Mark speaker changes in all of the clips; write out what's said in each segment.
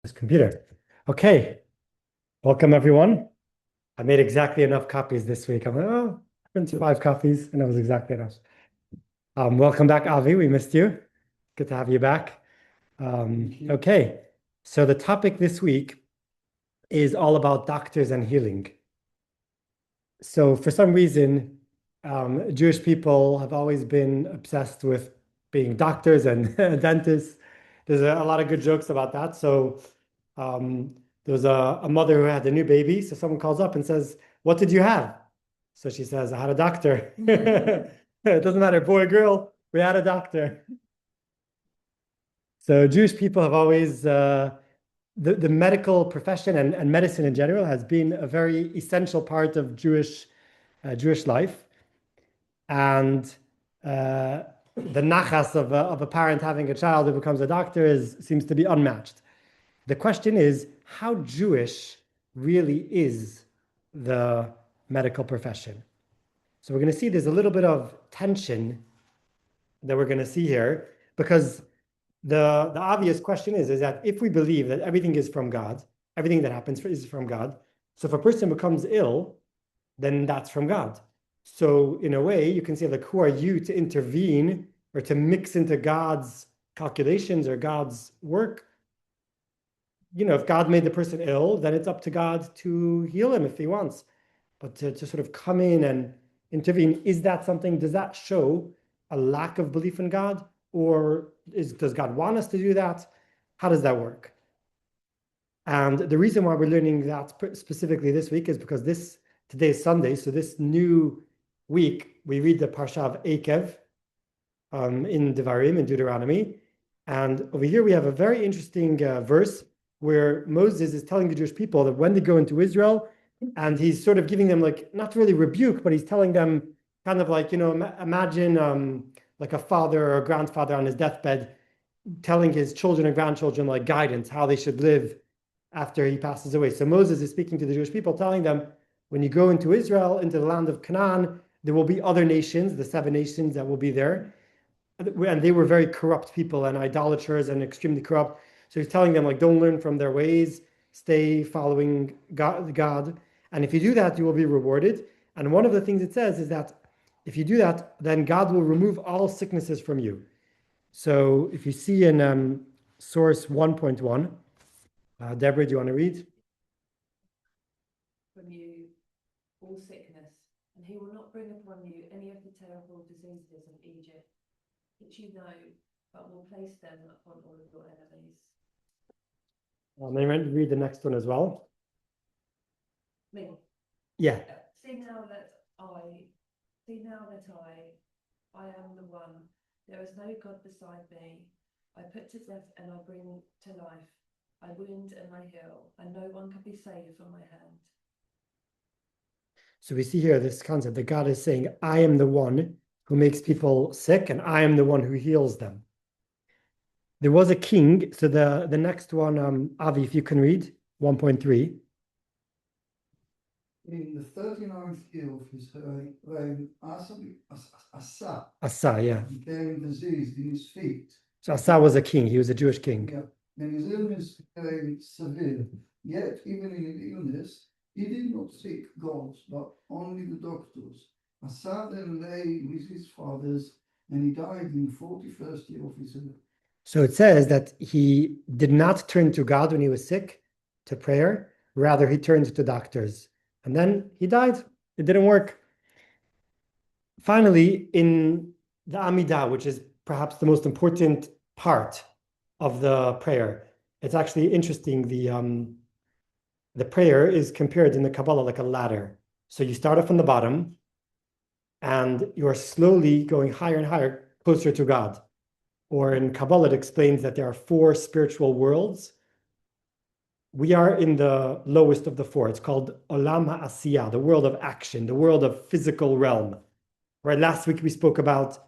Speaker 1: This computer. Okay, welcome everyone. I made exactly enough copies this week. I'm like, oh, 25 copies, and that was exactly enough. Welcome back, Avi. We missed you. Good to have you back. Okay, so the topic this week is all about doctors and healing. So for some reason, Jewish people have always been obsessed with being doctors and dentists. There's a lot of good jokes about that. So there was a mother who had a new baby. So someone calls up and says, "What did you have?" So she says, "I had a doctor." It doesn't matter, boy or girl, we had a doctor. So Jewish people have always, the medical profession and medicine in general has been a very essential part of Jewish life. And the nachas of a parent having a child who becomes a doctor seems to be unmatched. The question is, how Jewish really is the medical profession? So we're going to see there's a little bit of tension that we're going to see here, because the obvious question is that if we believe that everything is from God, everything that happens is from God, so if a person becomes ill, then that's from God. So in a way, you can say, like, who are you to intervene or to mix into God's calculations or God's work? If God made the person ill, then it's up to God to heal him if he wants. But to sort of come in and intervene, is that something, does that show a lack of belief in God? Or does God want us to do that? How does that work? And the reason why we're learning that specifically this week is because today is Sunday, so this new week we read the Parsha of Akev in Devarim, in Deuteronomy. And over here we have a very interesting verse where Moses is telling the Jewish people that when they go into Israel, and he's sort of giving them, like, not really rebuke, but he's telling them kind of like, imagine like a father or a grandfather on his deathbed telling his children and grandchildren, like, guidance, how they should live after he passes away. So Moses is speaking to the Jewish people, telling them, when you go into Israel, into the land of Canaan, there will be other nations, the 7 nations that will be there. And they were very corrupt people and idolaters and extremely corrupt. So he's telling them, like, don't learn from their ways, stay following God. And if you do that, you will be rewarded. And one of the things it says is that if you do that, then God will remove all sicknesses from you. So if you see in source 1.1, Deborah, do you want to read?
Speaker 2: From you all sickness, and he will not bring upon you any of the terrible diseases of Egypt, which you know, but will place them upon all of your enemies.
Speaker 1: Maybe read the next one as well.
Speaker 2: Me.
Speaker 1: Yeah.
Speaker 2: See now that I am the one. There is no God beside me. I put to death and I bring to life. I wound and I heal, and no one can be saved from my hand.
Speaker 1: So we see here this concept that God is saying, I am the one who makes people sick, and I am the one who heals them. There was a king. So the next one, Avi, if you can read 1.3.
Speaker 3: In the 39th year of his reign,
Speaker 1: Asa, yeah.
Speaker 3: became diseased in his feet.
Speaker 1: So Asa was a king. He was a Jewish king.
Speaker 3: Yeah. And his illness became severe. Yet, even in his illness, he did not seek God, but only the doctors. Asa then lay with his fathers, and he died in the 41st year of his age.
Speaker 1: So it says that he did not turn to God when he was sick, to prayer. Rather, he turned to doctors. And then he died. It didn't work. Finally, in the Amidah, which is perhaps the most important part of the prayer, it's actually interesting. The prayer is compared in the Kabbalah like a ladder. So you start off on the bottom, and you're slowly going higher and higher, closer to God. Or in Kabbalah, it explains that there are 4 spiritual worlds. We are in the lowest of the 4. It's called Olam HaAsiyah, the world of action, the world of physical realm. Right? Last week we spoke about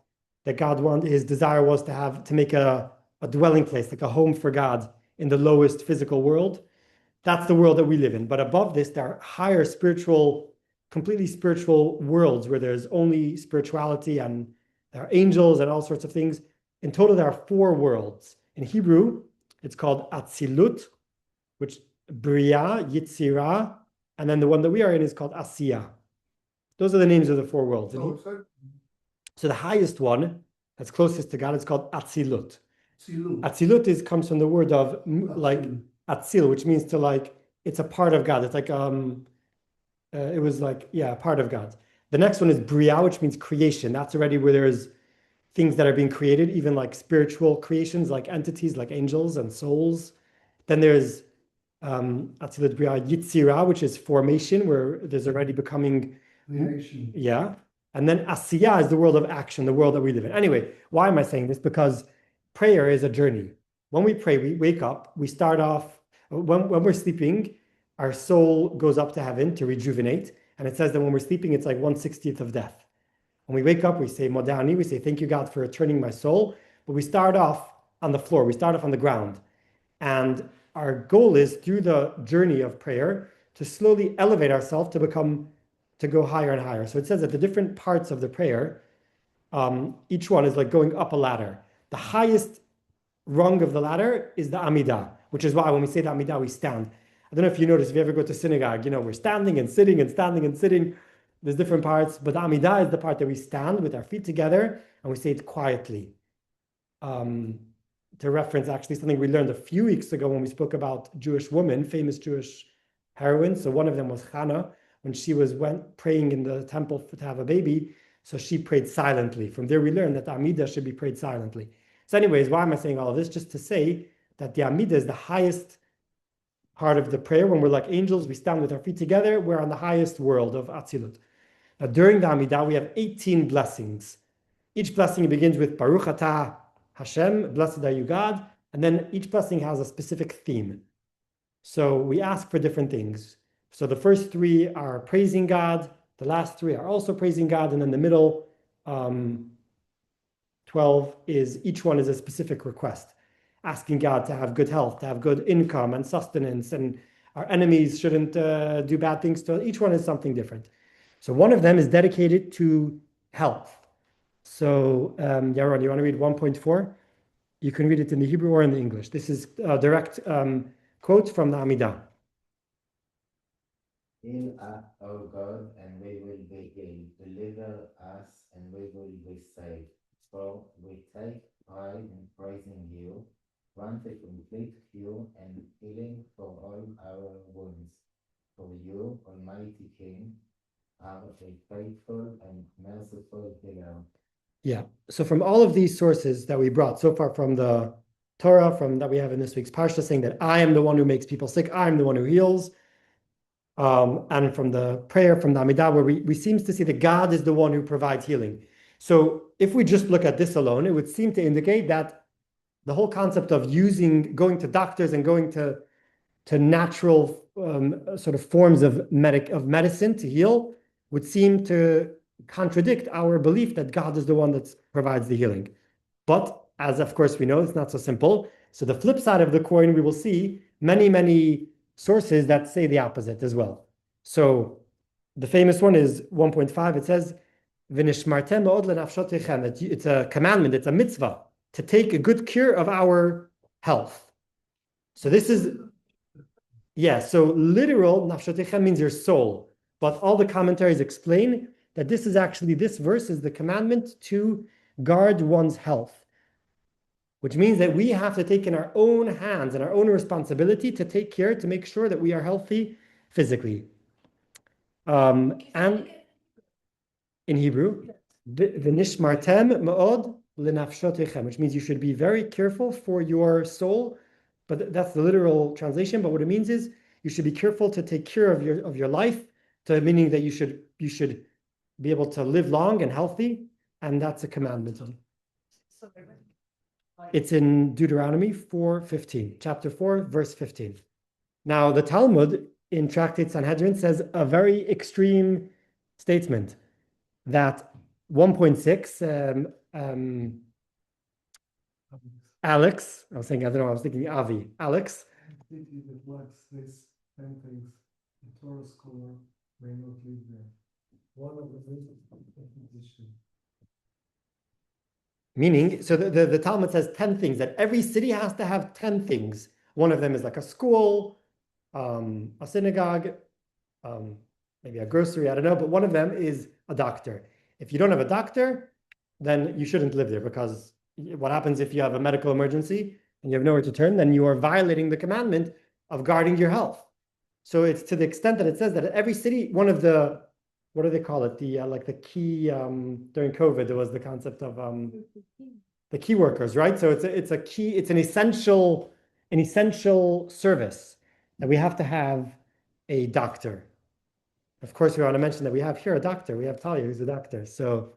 Speaker 1: that his desire was to make a dwelling place, like a home for God in the lowest physical world. That's the world that we live in. But above this, there are higher completely spiritual worlds where there's only spirituality, and there are angels and all sorts of things. In total, there are 4 worlds. In Hebrew, it's called Atzilut, which Bria, Yitzira, and then the one that we are in is called Asiya. Those are the names of the four worlds. So the highest one, that's closest to God, is called Atzilut. Atzilut comes from the word of like Atzil, which means to like, it's a part of God. It's like it was like, yeah, a part of God. The next one is Bria, which means creation. That's already where there's things that are being created, even like spiritual creations, like entities, like angels and souls. Then there's Atzilut Bria Yitzira, which is formation, where there's already becoming
Speaker 3: creation.
Speaker 1: Yeah. And then Asiya is the world of action, the world that we live in. Anyway, why am I saying this? Because prayer is a journey. When we pray, we wake up, we start off, when we're sleeping, our soul goes up to heaven to rejuvenate. And it says that when we're sleeping, it's like 1/60th of death. When we wake up, we say Modani, we say, thank you, God, for returning my soul. But we start off on the floor, we start off on the ground. And our goal is, through the journey of prayer, to slowly elevate ourselves to go higher and higher. So it says that the different parts of the prayer, each one is like going up a ladder. The highest rung of the ladder is the Amidah, which is why when we say the Amidah, we stand. I don't know if you notice, if you ever go to synagogue, we're standing and sitting and standing and sitting. There's different parts, but the Amidah is the part that we stand with our feet together and we say it quietly. To reference actually something we learned a few weeks ago when we spoke about Jewish women, famous Jewish heroines. So one of them was Hannah, when she went praying in the temple to have a baby. So she prayed silently. From there we learned that the Amidah should be prayed silently. So anyways, why am I saying all of this? Just to say that the Amidah is the highest part of the prayer. When we're like angels, we stand with our feet together. We're on the highest world of Atzilut. Now during the Amidah, we have 18 blessings. Each blessing begins with Baruch Atah Hashem, blessed are you, God. And then each blessing has a specific theme. So we ask for different things. So the first three are praising God. The last three are also praising God. And then the middle 12 is, each one is a specific request. Asking God to have good health, to have good income and sustenance. And our enemies shouldn't do bad things to us. Each one is something different. So one of them is dedicated to health. So Yaron, you want to read 1.4? You can read it in the Hebrew or in the English. This is a direct quote from the Amidah.
Speaker 4: Heal us, O God, and we will be healed. Deliver us, and we will be saved. For we take pride in praising you. Grant a complete cure and healing for all our wounds. For you, Almighty King, are a faithful and merciful healer.
Speaker 1: Yeah. So from all of these sources that we brought so far, from the Torah, from that we have in this week's parsha, saying that I am the one who makes people sick, I am the one who heals. And from the prayer from the Amidah, where we seem to see that God is the one who provides healing. So if we just look at this alone, it would seem to indicate that the whole concept of going to doctors and going to natural sort of forms of medicine to heal would seem to contradict our belief that God is the one that provides the healing. But as of course we know, it's not so simple. So the flip side of the coin, we will see many, many sources that say the opposite as well. So the famous one is 1.5. It says, "V'nishmartem ma'od lenafshotechem." It's a commandment, it's a mitzvah, to take a good care of our health. So this is, so literal nafshotechem means your soul. But all the commentaries explain that this verse is the commandment to guard one's health, which means that we have to take in our own hands and our own responsibility to take care, to make sure that we are healthy physically. And in Hebrew, v'nishmartem ma'od lenafshotechem, which means you should be very careful for your soul. But that's the literal translation. But what it means is you should be careful to take care of your life, meaning that you should be able to live long and healthy, and that's a commandment. It's in Deuteronomy 4:15, chapter 4, verse 15. Now, the Talmud in Tractate Sanhedrin says a very extreme statement that 1.6, Alex, I was thinking Avi, Alex.
Speaker 5: It reflects this 10 things the Torah scholar may not live there. One of the things is position.
Speaker 1: Meaning, so the Talmud says 10 things, that every city has to have 10 things. One of them is like a school, a synagogue, maybe a grocery, I don't know, but one of them is a doctor. If you don't have a doctor, then you shouldn't live there, because what happens if you have a medical emergency and you have nowhere to turn? Then you are violating the commandment of guarding your health. So it's to the extent that it says that every city, one of the, what do they call it? The like the key during COVID, there was the concept of the key workers, right? So it's a key, it's an essential service that we have to have a doctor. Of course, we want to mention that we have here a doctor. We have Talia, who's a doctor. So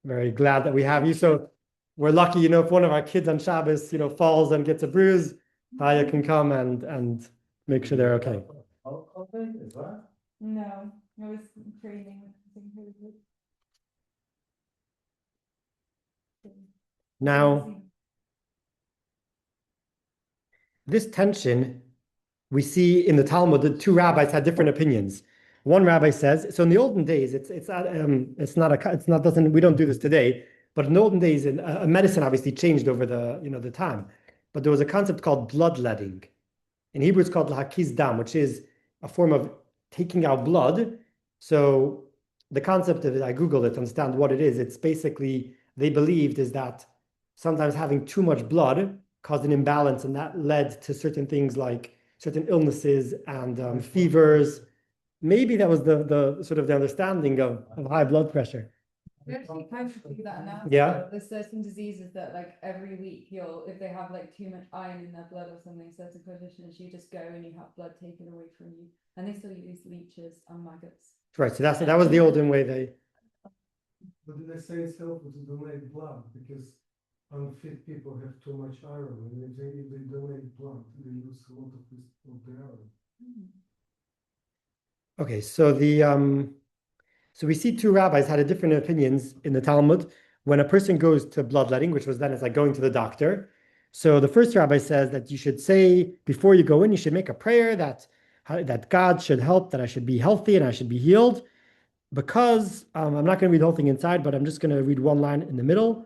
Speaker 1: very glad that we have you. So we're lucky, if one of our kids on Shabbos, falls and gets a bruise, Talia can come and make sure they're okay.
Speaker 4: COVID as well?
Speaker 6: No, I was training with something.
Speaker 1: Now, this tension we see in the Talmud, the two rabbis had different opinions. One rabbi says, so in the olden days, we don't do this today, but in the olden days, medicine obviously changed over the time. But there was a concept called bloodletting. In Hebrew, it's called lahakiz dam, which is a form of taking out blood. So the concept of it, I Googled it to understand what it is. It's basically, they believed is that sometimes having too much blood caused an imbalance, and that led to certain things like certain illnesses and fevers. Maybe that was the sort of the understanding of high blood pressure.
Speaker 6: We actually kind of do that now.
Speaker 1: Yeah.
Speaker 6: There's certain diseases that like every week if they have like too much iron in their blood or something, certain conditions, you just go and you have blood taken away from you. And they still use leeches and maggots.
Speaker 1: Right. So that was the olden way they.
Speaker 5: But they say it's helpful to donate blood because unfit people have too much iron, and if they donate blood, they lose a lot of the iron.
Speaker 1: Okay, so we see two rabbis had different opinions in the Talmud when a person goes to bloodletting, which was then it's like going to the doctor. So the first rabbi says that you should say before you go in, you should make a prayer that God should help, that I should be healthy and I should be healed. Because I'm not going to read the whole thing inside, but I'm just going to read one line in the middle.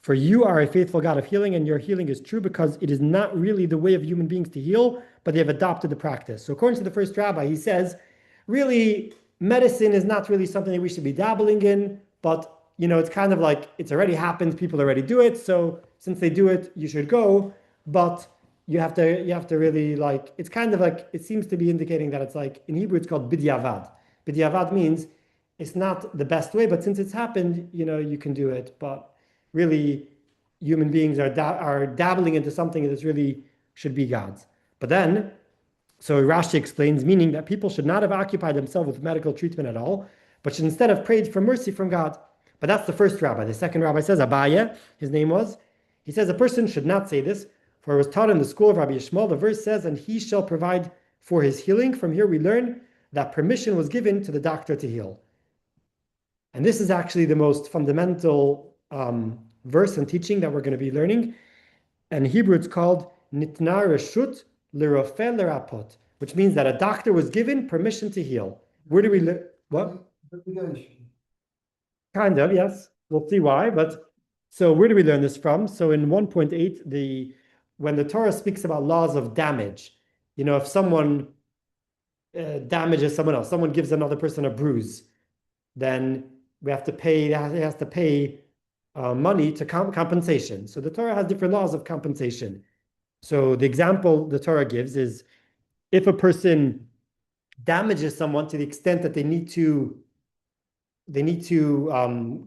Speaker 1: For you are a faithful God of healing, and your healing is true because it is not really the way of human beings to heal, but they have adopted the practice. So according to the first rabbi, he says, really, medicine is not really something that we should be dabbling in, but it's kind of like it's already happened, people already do it. So since they do it, you should go. But you have to really it's kind of like, it seems to be indicating that it's like, in Hebrew, it's called bidyavad. Bidyavad means it's not the best way, but since it's happened, you can do it. But really, human beings are dabbling into something that really should be God's. But then, so Rashi explains, meaning that people should not have occupied themselves with medical treatment at all, but should instead have prayed for mercy from God. But that's the first rabbi. The second rabbi says, Abaye, his name was, he says a person should not say this, for it was taught in the school of Rabbi Yishmael. The verse says, and he shall provide for his healing. From here we learn that permission was given to the doctor to heal. And this is actually the most fundamental verse and teaching that we're going to be learning. And in Hebrew, it's called Nitna Reshut L'Rofeh L'Rapot, which means that a doctor was given permission to heal. Where do we learn? What? Kind of, yes. We'll see why. But so where do we learn this from? So in 1.8, when the Torah speaks about laws of damage, if someone damages someone else, someone gives another person a bruise, then we have to pay. He has to pay money to compensation. So the Torah has different laws of compensation. So the example the Torah gives is if a person damages someone to the extent that they need to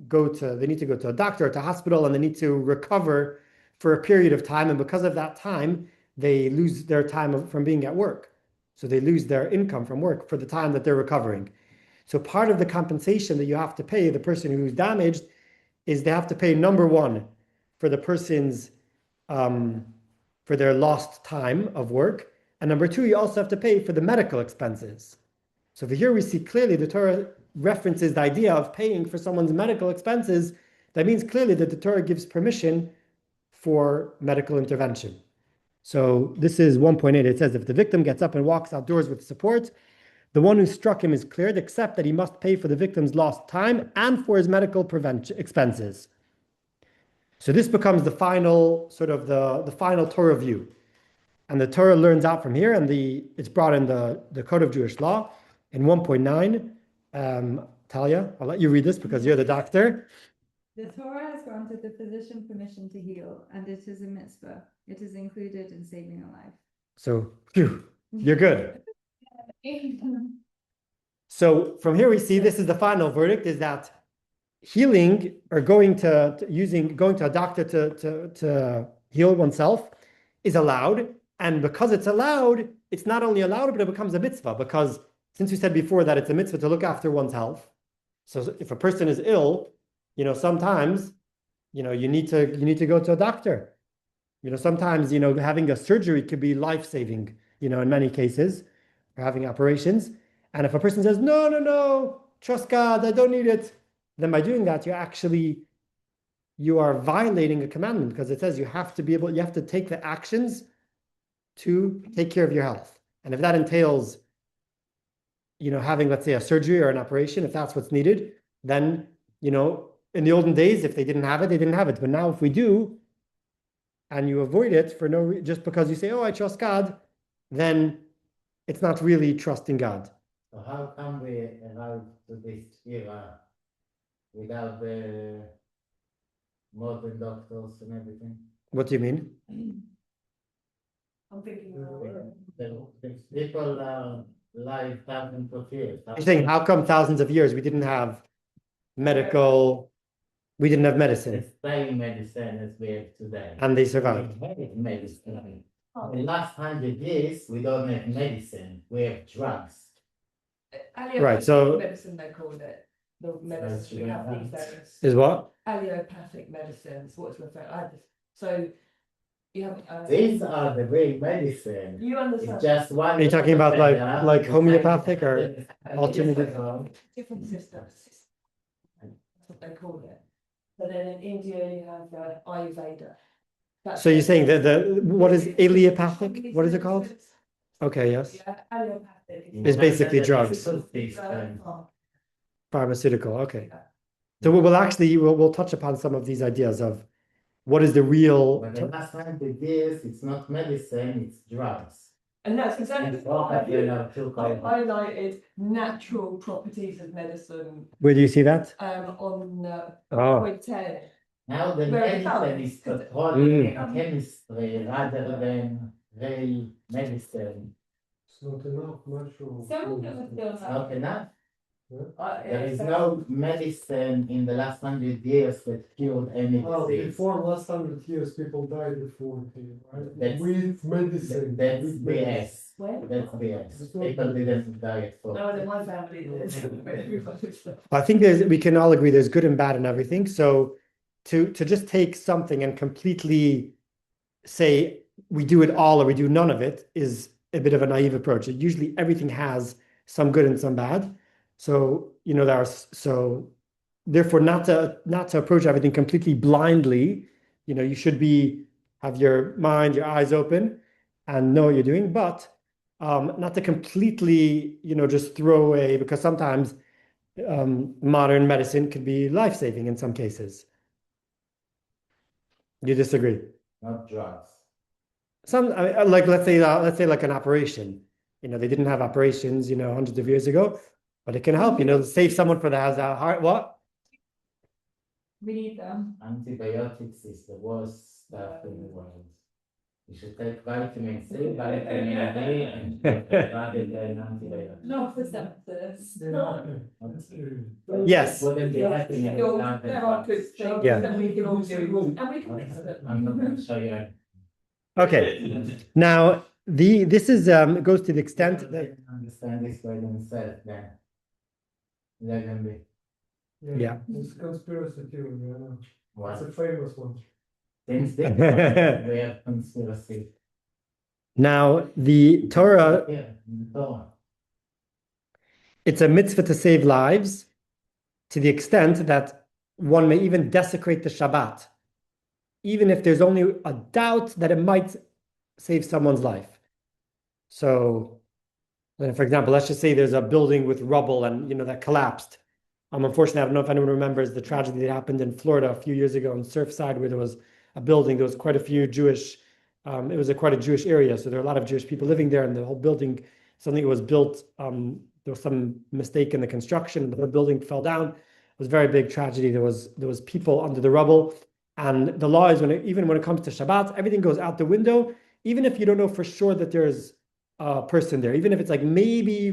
Speaker 1: go to a doctor or to a hospital, and they need to recover for a period of time, and because of that time they lose their time from being at work, so they lose their income from work for the time that they're recovering. So part of the compensation that you have to pay the person who's damaged is they have to pay, number one, for the person's for their lost time of work, and number two, you also have to pay for the medical expenses. So over here we see clearly the Torah references the idea of paying for someone's medical expenses. That means clearly that the Torah gives permission for medical intervention. So this is 1.8. It says, if the victim gets up and walks outdoors with support, the one who struck him is cleared, except that he must pay for the victim's lost time and for his medical expenses. So this becomes the final sort of the final Torah view. And the Torah learns out from here, and it's brought in the Code of Jewish Law in 1.9. Talia, I'll let you read this because you're the doctor.
Speaker 6: The Torah has granted the physician permission to heal, and it is a mitzvah. It is included in saving a life.
Speaker 1: So, phew, you're good. So from here we see this is the final verdict, is that healing or going to a doctor to heal oneself is allowed. And because it's allowed, it's not only allowed, but it becomes a mitzvah. Because since we said before that it's a mitzvah to look after one's health. So if a person is ill, sometimes, you need to go to a doctor. Sometimes, having a surgery could be life-saving, in many cases, or having operations. And if a person says, no, trust God, I don't need it, then by doing that, you are violating a commandment, because it says you have to take the actions to take care of your health. And if that entails, having, let's say, a surgery or an operation, if that's what's needed, then, in the olden days, if they didn't have it, they didn't have it. But now if we do, and you avoid it for just because you say, oh, I trust God, then it's not really trusting God.
Speaker 4: So how come we arrive to this era without the modern doctors and everything?
Speaker 1: What do you mean?
Speaker 2: I'm thinking
Speaker 4: The people are alive thousands of years.
Speaker 1: You're saying, how come thousands of years we didn't have medicine?
Speaker 4: The same medicine as we have today.
Speaker 1: And they survived.
Speaker 4: We have medicine. In the last 100 years, we don't have medicine. We have drugs.
Speaker 1: Right, so-
Speaker 2: medicine, they call it. The medicine we have these days.
Speaker 1: Is what?
Speaker 2: Allopathic medicines, what's referred. So you have.
Speaker 4: These are the real medicine.
Speaker 2: You understand?
Speaker 4: It's just one.
Speaker 1: Are you talking about like homeopathic or alternative?
Speaker 2: Different systems. That's what they call it. But then in India you have Ayurveda.
Speaker 1: So you're saying that what is allopathic? What is it called? Okay, yes.
Speaker 2: Yeah, allopathic.
Speaker 1: It's basically drugs. Pharmaceutical, okay. So we'll touch upon some of these ideas of what is the real.
Speaker 4: But the last 100 years, it's not medicine, it's drugs.
Speaker 2: And that's exactly why I
Speaker 4: I
Speaker 2: highlighted natural properties of medicine
Speaker 1: Where do you see that?
Speaker 2: on
Speaker 1: Oh,
Speaker 2: point 10.
Speaker 4: Now the
Speaker 2: Very
Speaker 4: medicine is controlling chemistry rather than real medicine.
Speaker 5: It's not enough natural.
Speaker 6: Some of them are still
Speaker 4: It's not enough.
Speaker 5: Yeah.
Speaker 4: There is no medicine in the last 100 years that cured any
Speaker 5: Well,
Speaker 4: disease.
Speaker 5: before last 100 years, people died before, right?
Speaker 4: That's-
Speaker 5: With medicine.
Speaker 4: That's
Speaker 5: with
Speaker 4: BS.
Speaker 2: When?
Speaker 4: That's BS. People didn't die for.
Speaker 2: No, in my family there's
Speaker 1: I think we can all agree there's good and bad in everything. So to just take something and completely say we do it all or we do none of it is a bit of a naive approach. Usually everything has some good and some bad. So, so therefore not to approach everything completely blindly, you should have your mind, your eyes open and know what you're doing, but not to completely, just throw away, because sometimes modern medicine can be life-saving in some cases. You disagree?
Speaker 4: Not drugs.
Speaker 1: Like let's say like an operation. They didn't have operations, hundreds of years ago, but it can help, save someone for that has a heart. What?
Speaker 6: We need them.
Speaker 4: Antibiotics is the worst stuff in the world. You should take vitamin C, vitamin D, and rather than antibiotics.
Speaker 6: Not for sepsis.
Speaker 1: Yes.
Speaker 4: Wouldn't be happening without
Speaker 2: There are good things
Speaker 1: Yeah.
Speaker 2: that we can all do, and we can mix them.
Speaker 4: I'm not going to show you.
Speaker 1: Okay. Now this is goes to the extent that
Speaker 4: They can understand this by themselves, then let them be.
Speaker 1: Yeah.
Speaker 5: It's conspiracy theory, I know. It's
Speaker 4: What?
Speaker 5: a famous one.
Speaker 4: Since then, we have conspiracy.
Speaker 1: now the Torah,
Speaker 4: Yeah, in the Torah.
Speaker 1: it's a mitzvah to save lives to the extent that one may even desecrate the Shabbat, even if there's only a doubt that it might save someone's life. So, for example, let's just say there's a building with rubble and that collapsed, Unfortunately, I don't know if anyone remembers the tragedy that happened in Florida a few years ago in Surfside, where there was a building. There was quite a few Jewish. It was quite a Jewish area, so there were a lot of Jewish people living there, and the whole building, suddenly it was built. There was some mistake in the construction, but the building fell down. It was a very big tragedy. There was people under the rubble, and the law is even when it comes to Shabbat, everything goes out the window. Even if you don't know for sure that there's a person there, even if it's like maybe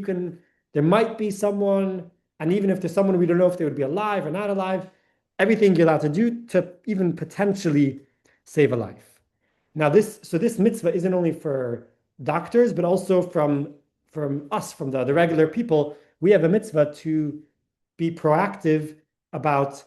Speaker 1: there might be someone. And even if there's someone we don't know if they would be alive or not alive, everything you're allowed to do to even potentially save a life. Now, this mitzvah isn't only for doctors, but also from us, from the regular people. We have a mitzvah to be proactive about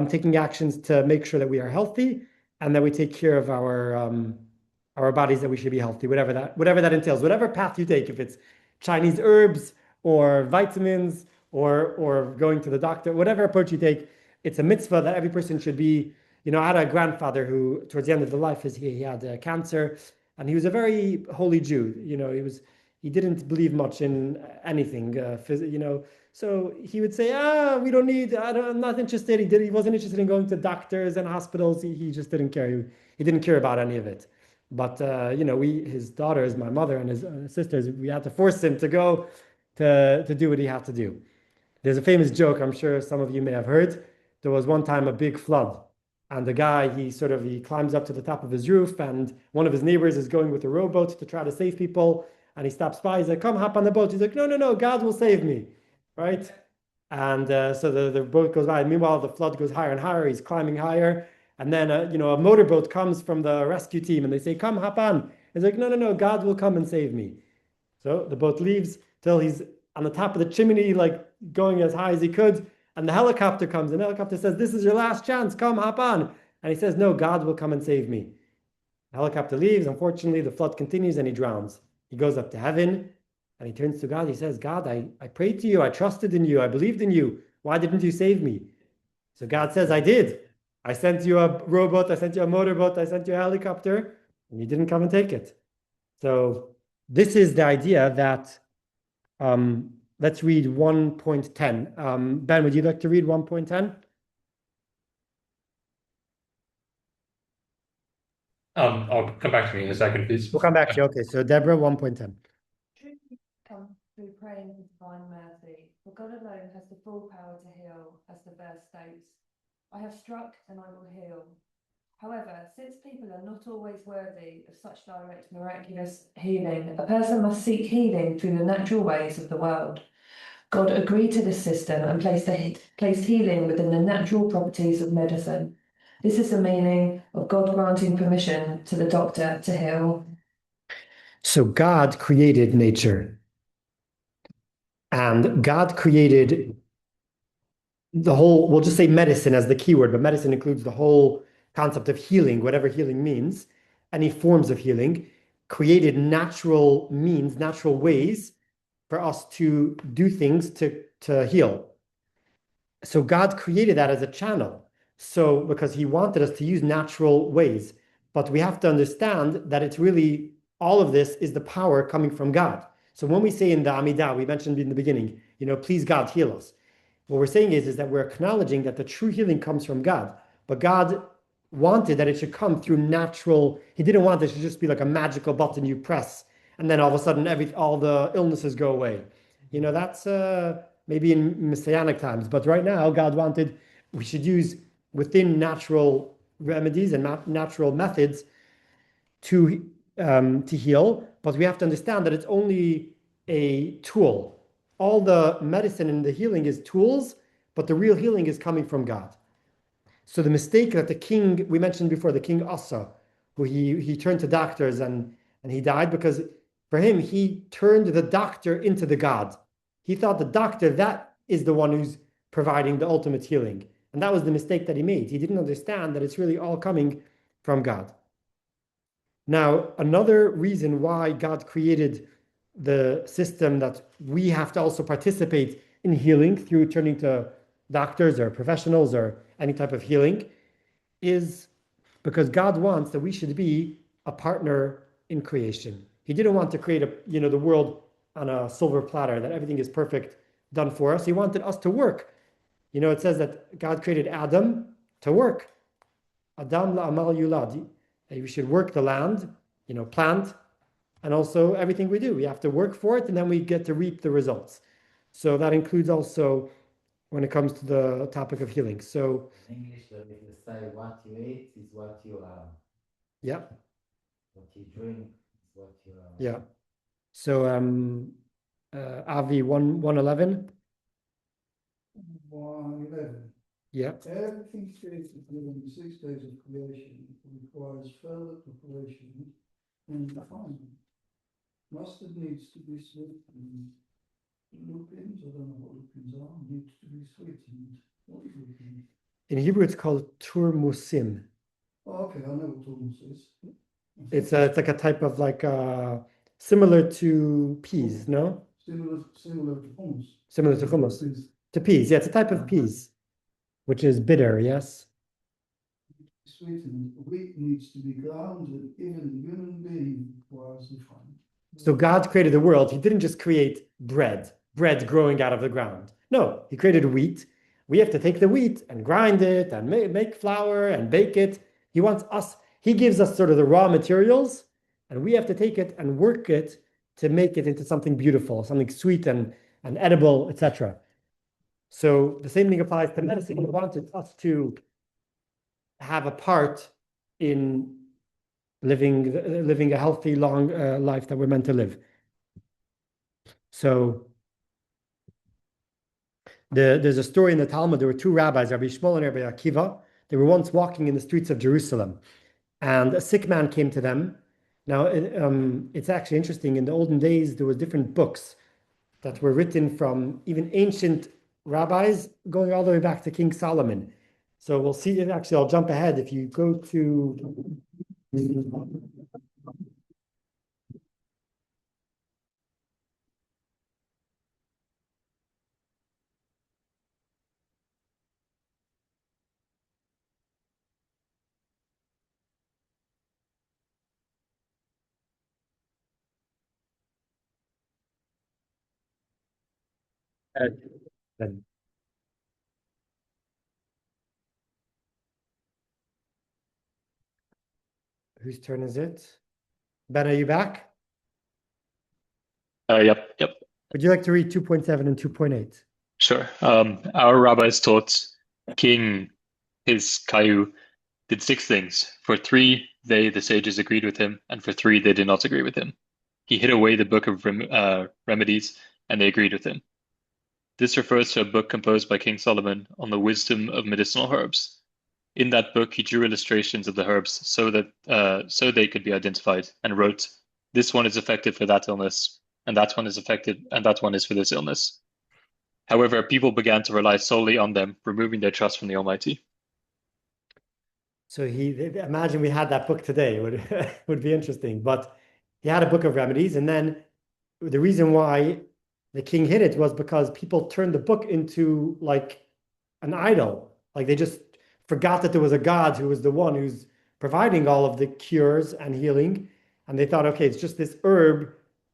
Speaker 1: taking actions to make sure that we are healthy and that we take care of our bodies, that we should be healthy, whatever that entails, whatever path you take, if it's Chinese herbs or vitamins or going to the doctor, whatever approach you take, it's a mitzvah that every person should be. I had a grandfather who, towards the end of his life, he had cancer, and he was a very holy Jew. He didn't believe much in anything, So he would say, we don't need. I'm not interested. He wasn't interested in going to doctors and hospitals. He just didn't care. He didn't care about any of it. But his daughters, my mother and his sisters, we had to force him to go to do what he had to do. There's a famous joke, I'm sure some of you may have heard. There was one time a big flood, and the guy, he climbs up to the top of his roof, and one of his neighbors is going with a rowboat to try to save people, and he stops by. He's like, "Come, hop on the boat." He's like, "No, God will save me," right? And so the boat goes by. Meanwhile, the flood goes higher and higher. He's climbing higher, and then a motorboat comes from the rescue team, and they say, "Come, hop on." He's like, "No, God will come and save me." So the boat leaves till he's on the top of the chimney, like going as high as he could, and the helicopter comes, and the helicopter says, "This is your last chance, come, hop on." And he says, "No, God will come and save me." The helicopter leaves. Unfortunately, the flood continues and he drowns. He goes up to heaven and he turns to God. He says, "God, I prayed to you, I trusted in you, I believed in you. Why didn't you save me?" So God says, "I did. I sent you a rowboat, I sent you a motorboat, I sent you a helicopter, and you didn't come and take it." So this is the idea that let's read 1.10. Ben, would you like to read 1.10?
Speaker 7: I'll come back to me in a second, please.
Speaker 1: We'll come back to you. Okay, so Deborah, 1.10.
Speaker 2: Truth comes through praying for divine mercy, for God alone has the full power to heal, as the verse states. I have struck and I will heal. However, since people are not always worthy of such direct miraculous healing, a person must seek healing through the natural ways of the world. God agreed to this system and placed healing within the natural properties of medicine. This is the meaning of God granting permission to the doctor to heal.
Speaker 1: So God created nature, and God created the whole, we'll just say medicine as the keyword, but medicine includes the whole concept of healing, whatever healing means, any forms of healing, created natural means, natural ways for us to do things to heal. So God created that as a channel. So because he wanted us to use natural ways, but we have to understand that it's really, all of this is the power coming from God. So when we say in the Amidah, we mentioned in the beginning, please God, heal us. What we're saying is that we're acknowledging that the true healing comes from God, but God wanted that it should come through natural. He didn't want it to just be like a magical button you press, and then all of a sudden all the illnesses go away. That's maybe in messianic times, but right now God wanted we should use within natural remedies and natural methods to heal, but we have to understand that it's only a tool. All the medicine and the healing is tools, but the real healing is coming from God. So the mistake that the king, we mentioned before, the king Asa, who he turned to doctors and he died because for him, he turned the doctor into the God. He thought the doctor, that is the one who's providing the ultimate healing. And that was the mistake that he made. He didn't understand that it's really all coming from God. Now, another reason why God created the system that we have to also participate in healing through turning to doctors or professionals or any type of healing is because God wants that we should be a partner in creation. He didn't want to create the world on a silver platter, that everything is perfect, done for us. He wanted us to work You know, it says that God created Adam to work. Adam la'amal yulad. We should work the land, you know, plant, and also everything we do. We have to work for it, and then we get to reap the results. So that includes also when it comes to the topic of healing. So
Speaker 4: In English, if you say what you eat is what you are,
Speaker 1: yeah,
Speaker 4: what you drink is what you are.
Speaker 1: yeah. So Avi 1:11.
Speaker 3: 1:11.
Speaker 1: Yeah.
Speaker 3: Everything created within the 6 days of creation requires further preparation and refinement. Mustard needs to be sweetened. Lupins, I don't know what lupins are, need to be sweetened. What is lupin?
Speaker 1: In Hebrew, it's called turmusim.
Speaker 3: Oh, okay, I know what hummus is.
Speaker 1: It's like a type of like similar to peas, no?
Speaker 3: Similar to hummus.
Speaker 1: Similar to hummus.
Speaker 3: It's
Speaker 1: To peas, yeah, it's a type of peas, which is bitter, yes.
Speaker 3: sweetened. Wheat needs to be ground, and even the human being requires refinement.
Speaker 1: So God created the world. He didn't just create bread growing out of the ground. No, he created wheat. We have to take the wheat and grind it and make flour and bake it. He wants us, he gives us sort of the raw materials, and we have to take it and work it to make it into something beautiful, something sweet and edible, etc. So the same thing applies to medicine. He wanted us to have a part in living a healthy, long life that we're meant to live. So there's a story in the Talmud. There were two rabbis, Rabbi Shmuel and Rabbi Akiva. They were once walking in the streets of Jerusalem, and a sick man came to them. Now, it's actually interesting. In the olden days, there were different books that were written from even ancient rabbis going all the way back to King Solomon. So we'll see. Actually, I'll jump ahead. If you go to then whose turn is it? Ben, are you back?
Speaker 7: Yep.
Speaker 1: Would you like to read 2.7 and 2.8?
Speaker 7: Sure. Our rabbis taught King Hiskiah did 6 things. For 3, they, the sages, agreed with him, and for 3, they did not agree with him. He hid away the book of remedies, and they agreed with him. This refers to a book composed by King Solomon on the wisdom of medicinal herbs. In that book, he drew illustrations of the herbs so they could be identified, and wrote, "This one is effective for that illness, and that one is effective, and that one is for this illness." However, people began to rely solely on them, removing their trust from the Almighty.
Speaker 1: So imagine we had that book today. It would be interesting. But he had a book of remedies, and then the reason why the king hid it was because people turned the book into like an idol. Like they just forgot that there was a God who was the one who's providing all of the cures and healing. And they thought, okay, it's just this herb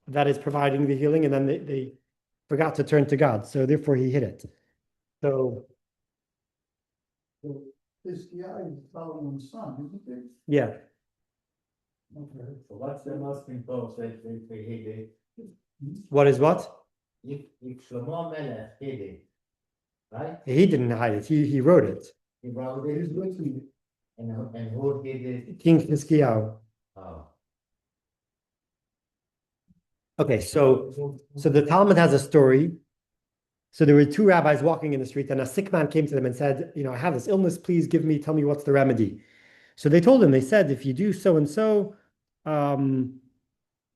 Speaker 1: that is providing the healing. And then they forgot to turn to God. So therefore he hid it. So
Speaker 3: This guy is Solomon's son, isn't it?
Speaker 1: yeah.
Speaker 3: Okay.
Speaker 4: So what's the most important if we hid it?
Speaker 1: What is what?
Speaker 4: If Shlomo Melech hid it, right?
Speaker 1: He didn't hide it. He wrote it.
Speaker 4: He wrote
Speaker 3: He's
Speaker 4: it,
Speaker 3: written it.
Speaker 4: and who hid it?
Speaker 1: King Hiskiah.
Speaker 4: Oh,
Speaker 1: Okay, so the Talmud has a story. So there were two rabbis walking in the street, and a sick man came to them and said, I have this illness, please tell me what's the remedy. So they told him, they said, if you do so and so,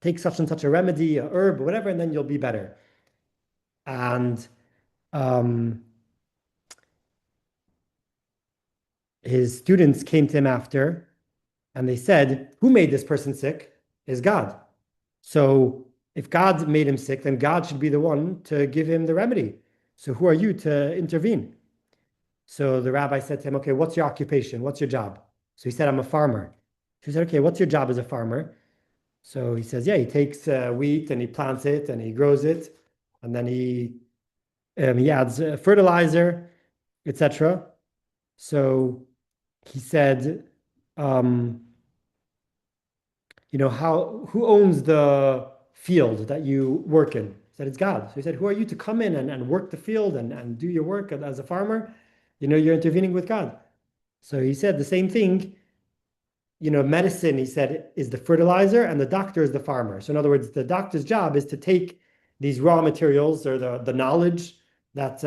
Speaker 1: take such and such a remedy, a herb, or whatever, and then you'll be better. And his students came to him after, and they said, who made this person sick? Is God. So if God made him sick, then God should be the one to give him the remedy. So who are you to intervene? So the rabbi said to him, okay, what's your occupation? What's your job? So he said, I'm a farmer. He said, okay, what's your job as a farmer? So he says, yeah, he takes wheat and he plants it and he grows it. And then he adds fertilizer etc. So he said, who owns the field that you work in? He said, it's God. So he said, who are you to come in and work the field and do your work as a farmer? You're intervening with God. So he said the same thing. Medicine, he said, is the fertilizer and the doctor is the farmer. So in other words, the doctor's job is to take these raw materials or the knowledge that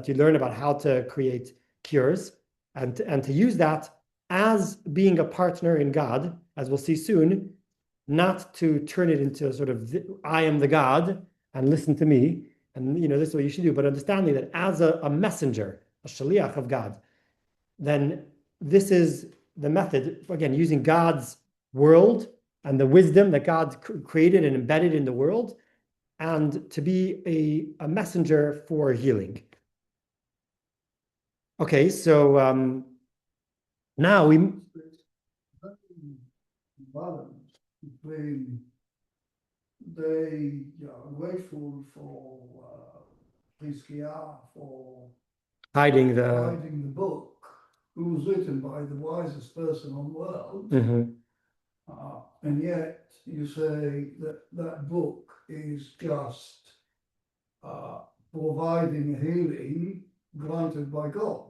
Speaker 1: you learn about how to create cures and to use that as being a partner in God, as we'll see soon, not to turn it into sort of, I am the God and listen to me. And, this is what you should do. But understanding that as a messenger, a shaliach of God, then this is the method, again, using God's world and the wisdom that God created and embedded in the world, and to be a messenger for healing. Okay, so now we
Speaker 3: balance between they are grateful for for
Speaker 1: hiding the
Speaker 3: writing the book, who was written by the wisest person on the world.
Speaker 1: Mhm.
Speaker 3: And yet you say that that book is just providing a healing granted by God.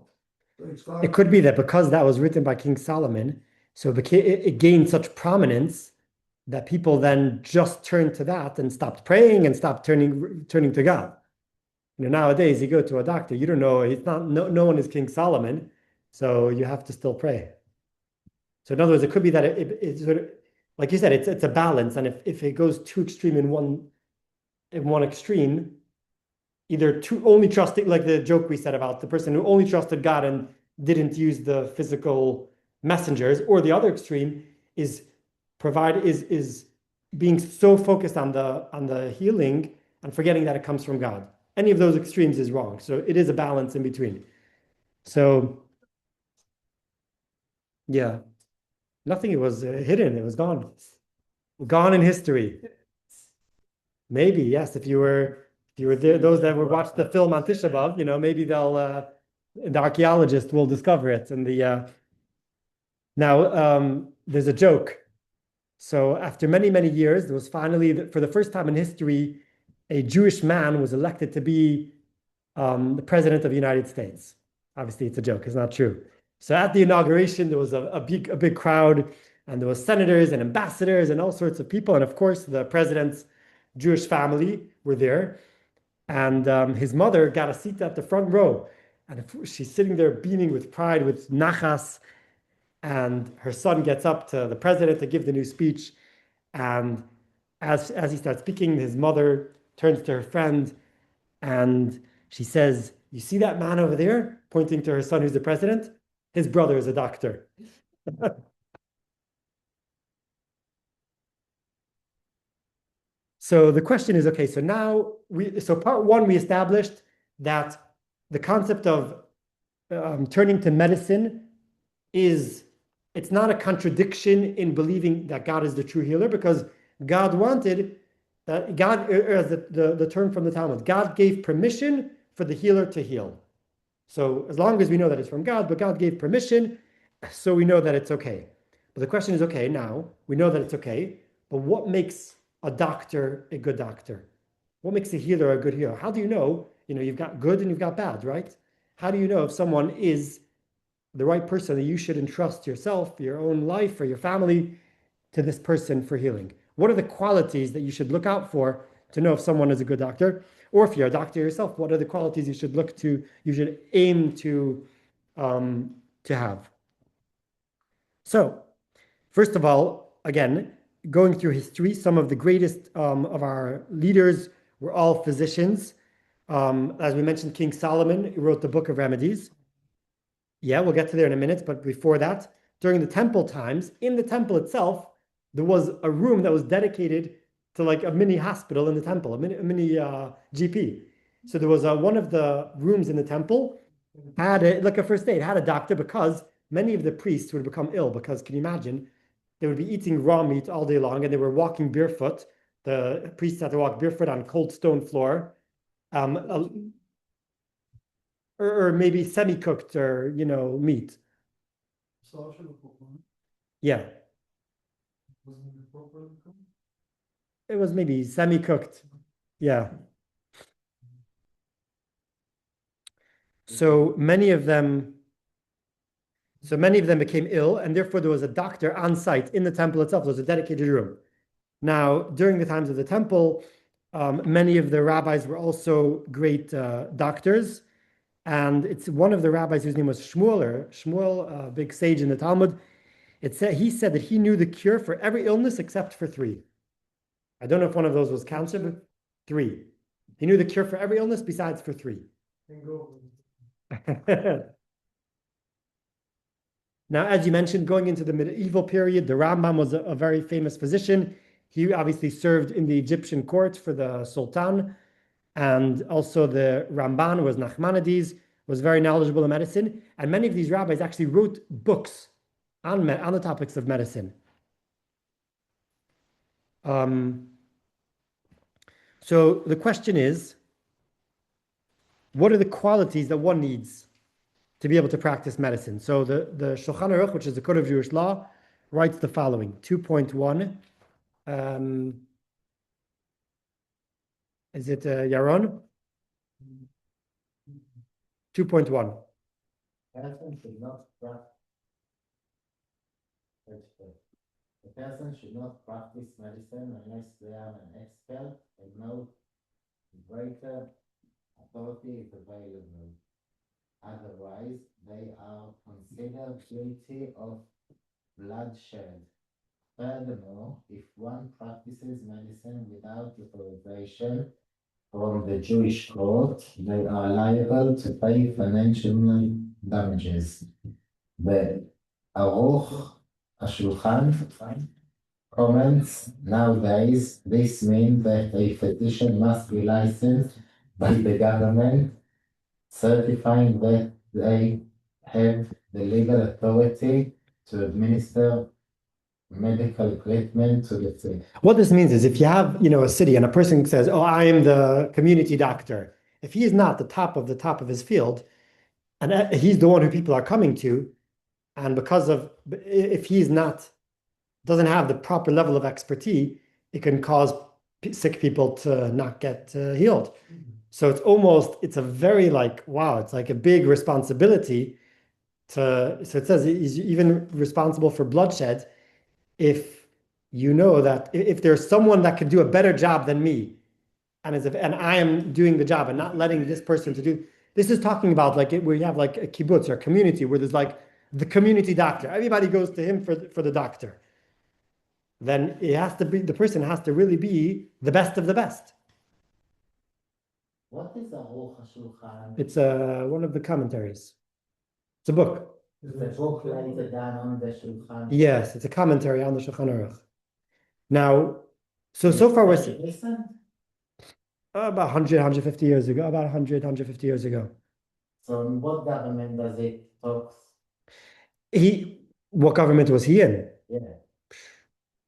Speaker 3: So it's like,
Speaker 1: It could be that because that was written by King Solomon, so it gained such prominence that people then just turned to that and stopped praying and stopped turning to God. Nowadays you go to a doctor, you don't know, it's not no one is King Solomon, so you have to still pray. So in other words, it could be that it's sort of, like you said, it's a balance, and if it goes too extreme in one extreme, either too only trusting, like the joke we said about the person who only trusted God and didn't use the physical messengers, or the other extreme is being so focused on the healing and forgetting that it comes from God. Any of those extremes is wrong. So it is a balance in between. So yeah, nothing was hidden. It was gone in history. Maybe, yes, if you were there, those that would watch the film on Tisha B'Av, maybe the archaeologist will discover it. And now there's a joke. So after many, many years, there was finally, for the first time in history, a Jewish man was elected to be the president of the United States. Obviously, it's a joke. It's not true. So at the inauguration, there was a big crowd, and there was senators and ambassadors and all sorts of people. And of course, the president's Jewish family were there. And his mother got a seat at the front row. And she's sitting there beaming with pride, with nachas. And her son gets up to the president to give the new speech. And as he starts speaking, his mother turns to her friend and she says, "You see that man over there?" Pointing to her son, who's the president. His brother is a doctor. So the question is, okay, so now part one, we established that the concept of turning to medicine it's not a contradiction in believing that God is the true healer, because God wanted that as the term from the Talmud, God gave permission for the healer to heal. So as long as we know that it's from God, but God gave permission, so we know that it's okay. But the question is, okay, now we know that it's okay, but what makes a doctor a good doctor? What makes a healer a good healer? How do you know? You've got good and you've got bad, right? How do you know if someone is the right person that you should entrust yourself, your own life, or your family to this person for healing? What are the qualities that you should look out for to know if someone is a good doctor? Or if you're a doctor yourself, what are the qualities you should aim to have? So, first of all, again, going through history, some of the greatest of our leaders were all physicians. As we mentioned, King Solomon wrote the Book of Remedies. Yeah, we'll get to there in a minute, but before that, during the temple times, in the temple itself, there was a room that was dedicated to like a mini hospital in the temple, a mini GP. So there was one of the rooms in the temple had like a first aid, had a doctor, because many of the priests would become ill, because can you imagine, they would be eating raw meat all day long and they were walking barefoot. The priests had to walk barefoot on cold stone floor. or maybe semi-cooked or, meat. Yeah,
Speaker 5: Wasn't it properly cooked?
Speaker 1: it was maybe semi-cooked. Yeah. So many of them became ill, and therefore there was a doctor on site in the temple itself. There was a dedicated room. Now, during the times of the temple, many of the rabbis were also great doctors. And it's one of the rabbis whose name was Shmuel, a big sage in the Talmud. He said that he knew the cure for every illness except for three. I don't know if one of those was cancer, but three. He knew the cure for every illness besides for three. Now, as you mentioned, going into the medieval period, the Rambam was a very famous physician. He obviously served in the Egyptian court for the Sultan. And also the Ramban was Nachmanides, was very knowledgeable in medicine. And many of these rabbis actually wrote books on the topics of medicine. So the question is, what are the qualities that one needs to be able to practice medicine? So the Shulchan Aruch, which is the Code of Jewish Law, writes the following, 2.1. Is it Yaron? 2.1.
Speaker 4: The person should not practice medicine unless they are an expert and no greater authority is available. Otherwise, they are considered guilty of bloodshed. Furthermore, if one practices medicine without authorization from the Jewish court, they are liable to pay financial damages. The Aruch HaShulchan comments, nowadays, this means that a physician must be licensed by the government, certifying that they have the legal authority to administer medical treatment to the sick.
Speaker 1: What this means is if you have, a city and a person says, oh, I am the community doctor. If he is not the top of his field, and he's the one who people are coming to, and if he's doesn't have the proper level of expertise, it can cause sick people to not get healed. So it's a very it's like a big responsibility so it says he's even responsible for bloodshed if you know that if there's someone that could do a better job than me, and I am doing the job and not letting this person to do. This is talking about where you have a kibbutz or a community where there's the community doctor. Everybody goes to him for the doctor. Then the person has to really be the best of the best.
Speaker 4: What is Aruch HaShulchan?
Speaker 1: It's one of the commentaries. It's a book.
Speaker 4: It's a book later down on the Shulchan.
Speaker 1: Yes, it's a commentary on the Shulchan Aruch. Now, so far we're about 100, 150 years ago, about 100, 150 years ago.
Speaker 4: So in what government does it talk?
Speaker 1: What government was he in?
Speaker 4: Yeah.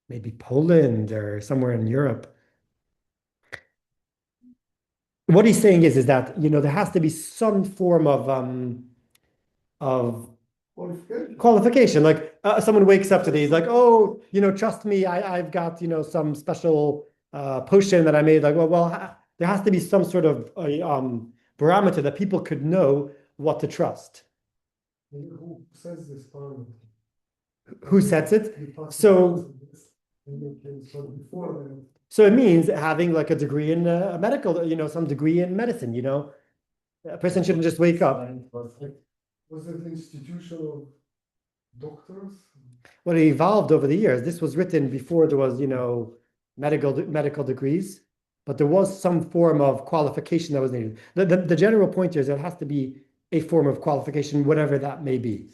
Speaker 1: Maybe Poland or somewhere in Europe. What he's saying is that, there has to be some form of qualification. Someone wakes up today, he's like, oh, trust me, I've got, some special potion that I made. There has to be some sort of barometer that people could know what to trust.
Speaker 5: Who says this parliament?
Speaker 1: Who sets it? So it means having a degree in medical, some degree in medicine, A person shouldn't just wake up.
Speaker 5: Was it an institution of doctors?
Speaker 1: Well, it evolved over the years. This was written before there was, medical degrees, but there was some form of qualification that was needed. The general point is there has to be a form of qualification, whatever that may be.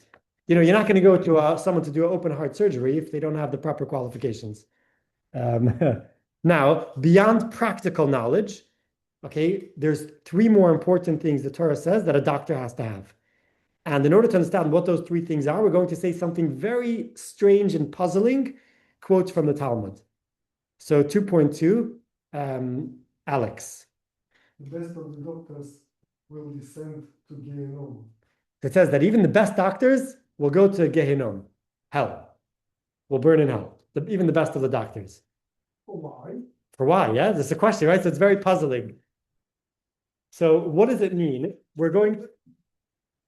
Speaker 1: You're not going to go to someone to do an open heart surgery if they don't have the proper qualifications. Now, beyond practical knowledge, okay, there's three more important things the Torah says that a doctor has to have. And in order to understand what those three things are, we're going to say something very strange and puzzling, quotes from the Talmud. So 2.2, Alex.
Speaker 5: The best of the doctors will descend to Gehinnom.
Speaker 1: It says that even the best doctors will go to Gehinnom, hell, will burn in hell. Even the best of the doctors.
Speaker 5: Why?
Speaker 1: For why? Yeah, that's the question, right? So it's very puzzling. So what does it mean?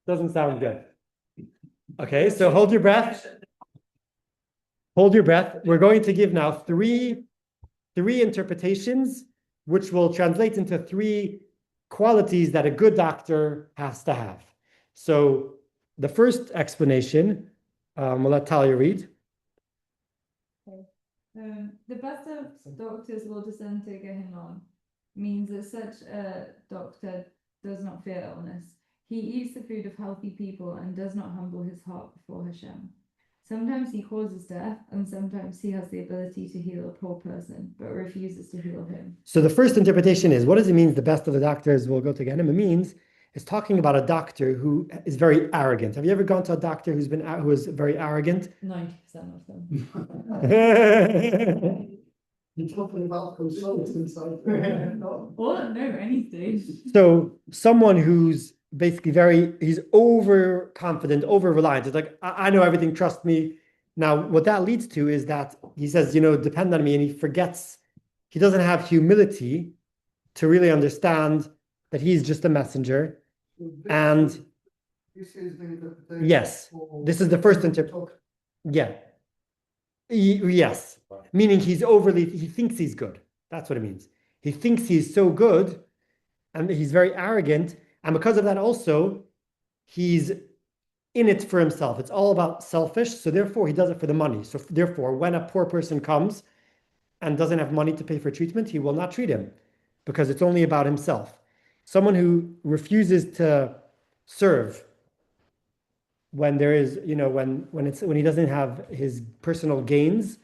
Speaker 1: Doesn't sound good. Okay, so hold your breath. Hold your breath. We're going to give now three interpretations, which will translate into three qualities that a good doctor has to have. So the first explanation, we'll let Talia read.
Speaker 6: The best of doctors will descend to Gehinnom means that such a doctor does not fear illness. He eats the food of healthy people and does not humble his heart before Hashem. Sometimes he causes death, and sometimes he has the ability to heal a poor person, but refuses to heal him.
Speaker 1: So the first interpretation is, what does it mean the best of the doctors will go to Gehenna? It means it's talking about a doctor who is very arrogant. Have you ever gone to a doctor who is very arrogant?
Speaker 6: 90% of them.
Speaker 3: You're talking about consultants, I think.
Speaker 6: Or no, anything.
Speaker 1: So someone who's basically he's overconfident, over-reliant. It's like, I know everything, trust me. Now, what that leads to is that he says, depend on me, and he doesn't have humility to really understand that he's just a messenger. And
Speaker 3: This is the interpretation.
Speaker 1: yes, this is the first interpretation. Yeah. Yes. Meaning he thinks he's good. That's what it means. He thinks he's so good, and he's very arrogant. And because of that also, he's in it for himself. It's all about selfish. So therefore, he does it for the money. So therefore, when a poor person comes and doesn't have money to pay for treatment, he will not treat him because it's only about himself. Someone who refuses to serve when there is, when he doesn't have his personal gains,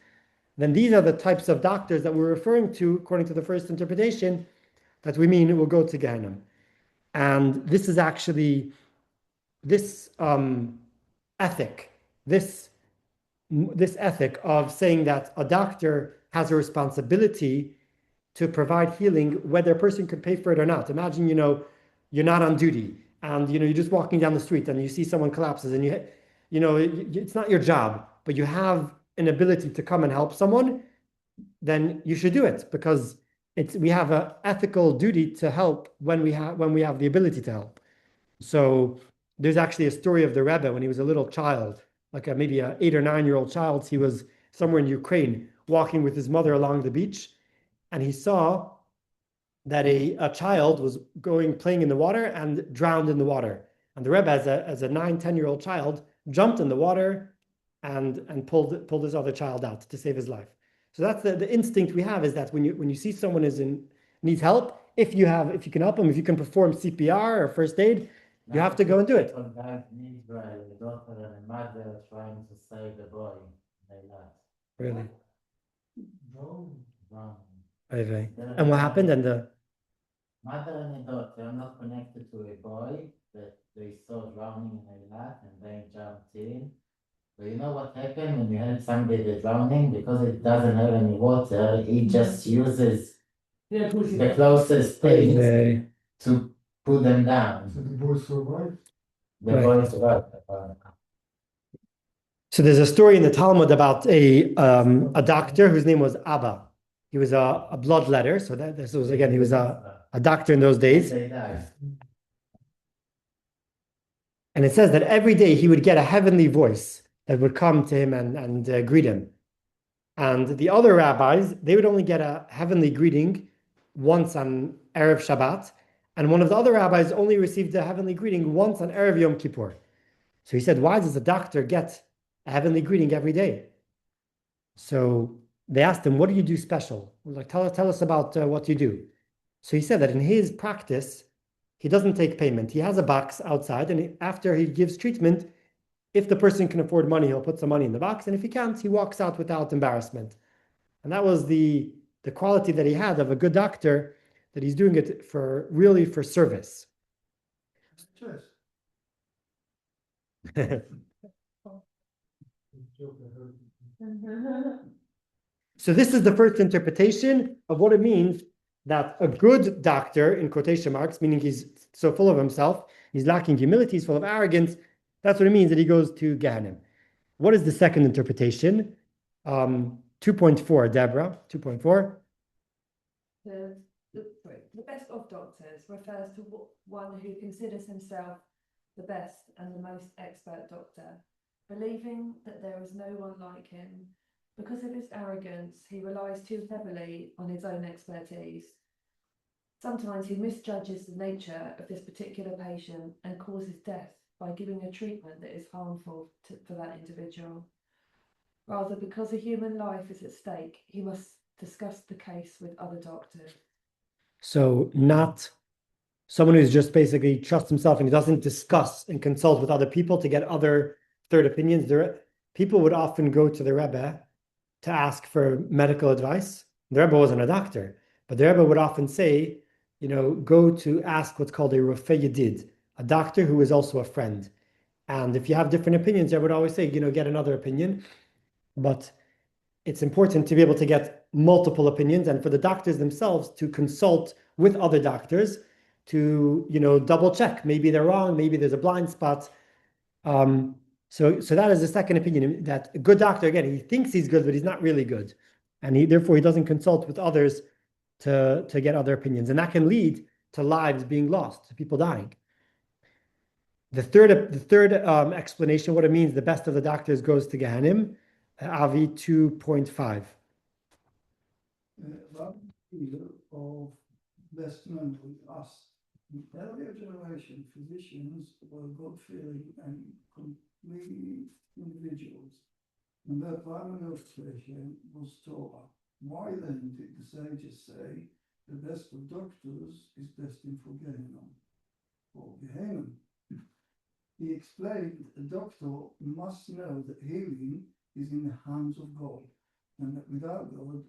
Speaker 1: then these are the types of doctors that we're referring to, according to the first interpretation, that we mean will go to Gehenna. And this is actually this ethic, this ethic of saying that a doctor has a responsibility to provide healing, whether a person could pay for it or not. Imagine, you're not on duty, and you're just walking down the street and you see someone collapses, and it's not your job, but you have an ability to come and help someone, then you should do it, because we have an ethical duty to help when we have the ability to help. So there's actually a story of the Rebbe when he was a little child, like maybe an 8 or 9-year-old child. He was somewhere in Ukraine walking with his mother along the beach, and he saw that a child was playing in the water and drowned in the water. And the Rebbe, as a 9-10-year-old child, jumped in the water and pulled this other child out to save his life. So that's the instinct we have, is that when you see someone needs help, if you can help them, if you can perform CPR or first aid, you have to go and do it.
Speaker 4: A daughter and a mother trying to save the boy. They left.
Speaker 1: Really?
Speaker 5: No.
Speaker 1: And what happened? And the
Speaker 4: Mother and a daughter are not connected to a boy that they saw drowning in a lap, and they jumped in. But you know what happened when you help somebody that's drowning? Because it doesn't have any water, it just uses the closest thing to put them down.
Speaker 5: So the boy survived?
Speaker 4: The
Speaker 1: Right.
Speaker 4: boy survived.
Speaker 1: So there's a story in the Talmud about a doctor whose name was Abba. He was a bloodletter. So this was, again, he was a doctor in those days.
Speaker 4: They died.
Speaker 1: And it says that every day he would get a heavenly voice that would come to him and greet him. And the other rabbis, they would only get a heavenly greeting once on Erev Shabbat. And one of the other rabbis only received a heavenly greeting once on Erev Yom Kippur. So he said, why does a doctor get a heavenly greeting every day? So they asked him, what do you do special? Like, tell us about what you do. So he said that in his practice, he doesn't take payment. He has a box outside, and after he gives treatment, if the person can afford money, he'll put some money in the box. And if he can't, he walks out without embarrassment. And that was the quality that he had of a good doctor, that he's doing it really for service.
Speaker 5: Cheers.
Speaker 1: So this is the first interpretation of what it means that a good doctor, in quotation marks, meaning he's so full of himself, he's lacking humility, he's full of arrogance. That's what it means that he goes to Gehenna. What is the second interpretation? 2.4, Deborah, 2.4.
Speaker 2: The best of doctors refers to one who considers himself the best and the most expert doctor, believing that there is no one like him. Because of his arrogance, he relies too heavily on his own expertise. Sometimes he misjudges the nature of this particular patient and causes death by giving a treatment that is harmful for that individual. Rather, because a human life is at stake, he must discuss the case with other doctors.
Speaker 1: So not someone who's just basically trusts himself and he doesn't discuss and consult with other people to get other third opinions. People would often go to the Rebbe to ask for medical advice. The Rebbe wasn't a doctor, but the Rebbe would often say, go to ask what's called a Rofei Yedid, a doctor who is also a friend. And if you have different opinions, I would always say, get another opinion. But it's important to be able to get multiple opinions and for the doctors themselves to consult with other doctors to, double check. Maybe they're wrong, maybe there's a blind spot. So that is the second opinion, that a good doctor, again, he thinks he's good, but he's not really good. And therefore he doesn't consult with others to get other opinions. And that can lead to lives being lost, to people dying. The third explanation, what it means, the best of the doctors goes to Gehenim, Avi 2.5.
Speaker 3: That idea of best known with us. In earlier generation, physicians were God-fearing and complete individuals, and their primary occupation was Torah. Why then did the sages say the best of doctors is destined for Gehenna? For Gehenna. He explained a doctor must know that healing is in the hands of God, and that without God,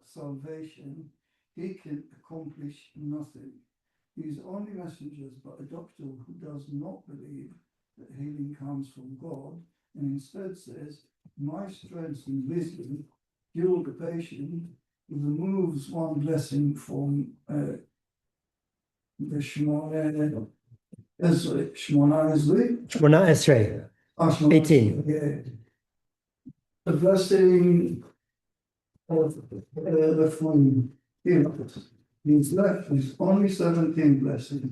Speaker 3: salvation, he can accomplish nothing. He is only messengers, but a doctor who does not believe that healing comes from God, and instead says, my strength and wisdom cure the patient, removes one blessing from the Shemona
Speaker 1: Esrei, 18.
Speaker 3: Yeah. The blessing of from him. He's left with only 17 blessings.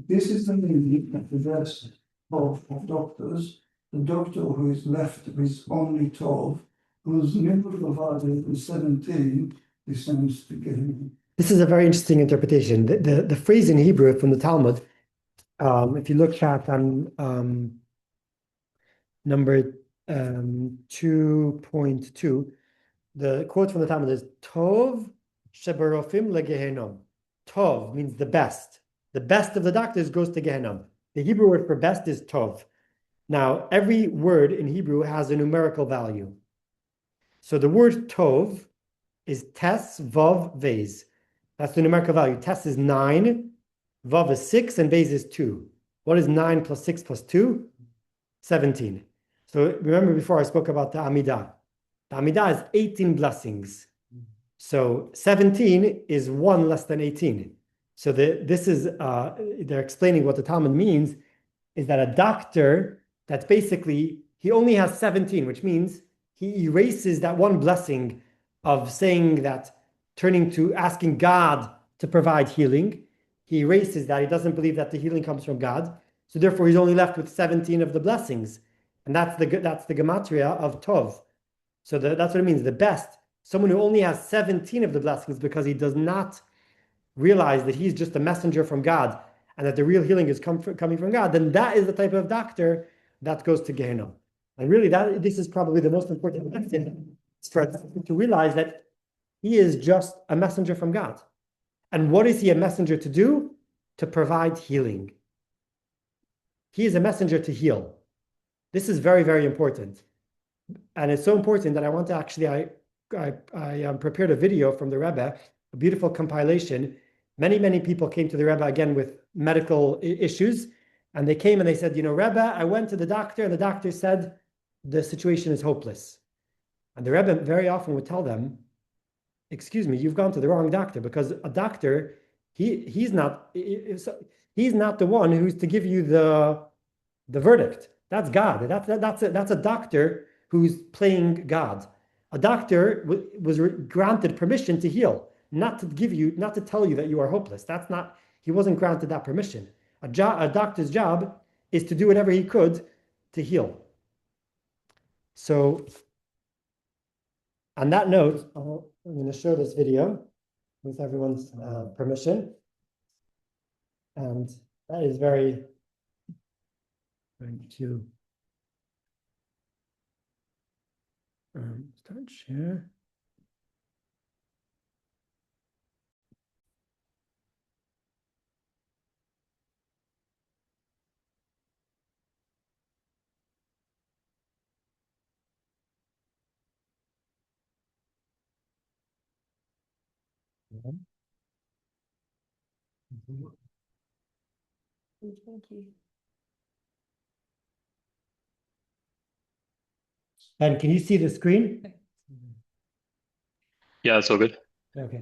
Speaker 3: This is the meaning of the rest of doctors. The doctor who is left with only 12, whose middle provided with 17, descends to Gehenna.
Speaker 1: This is a very interesting interpretation. The phrase in Hebrew from the Talmud, if you look at number 2.2, the quote from the Talmud is Tov shebarofim legehenom. Tov means the best. The best of the doctors goes to Gehenom. The Hebrew word for best is Tov. Now, every word in Hebrew has a numerical value. So the word Tov is Tes, Vav, Vez. That's the numerical value. Tes is 9, Vav is 6, and Vez is 2. What is 9 plus 6 plus 2? 17. So remember before I spoke about the Amidah. The Amidah is 18 blessings. So 17 is 1 less than 18. So they're explaining what the Talmud means is that a doctor, that's basically, he only has 17, which means he erases that one blessing of saying that, turning to asking God to provide healing. He erases that. He doesn't believe that the healing comes from God. So therefore, he's only left with 17 of the blessings. And that's the gematria of Tov. So that's what it means. The best, someone who only has 17 of the blessings because he does not realize that he's just a messenger from God and that the real healing is coming from God, then that is the type of doctor that goes to Gehenna. And really, this is probably the most important lesson to realize that he is just a messenger from God. And what is he a messenger to do? To provide healing. He is a messenger to heal. This is very, very important. And it's so important that I want to actually, I prepared a video from the Rebbe, a beautiful compilation. Many, many people came to the Rebbe again with medical issues. And they came and they said, Rebbe, I went to the doctor and the doctor said, the situation is hopeless. And the Rebbe very often would tell them, excuse me, you've gone to the wrong doctor, because a doctor, he's not the one who's to give you the verdict. That's God. That's a doctor who's playing God. A doctor was granted permission to heal, not to tell you that you are hopeless. He wasn't granted that permission. A doctor's job is to do whatever he could to heal. So, on that note, I'm going to show this video with everyone's permission. And that is going to start share.
Speaker 2: Thank you.
Speaker 1: And can you see the screen?
Speaker 7: Yeah, it's all good.
Speaker 1: Okay.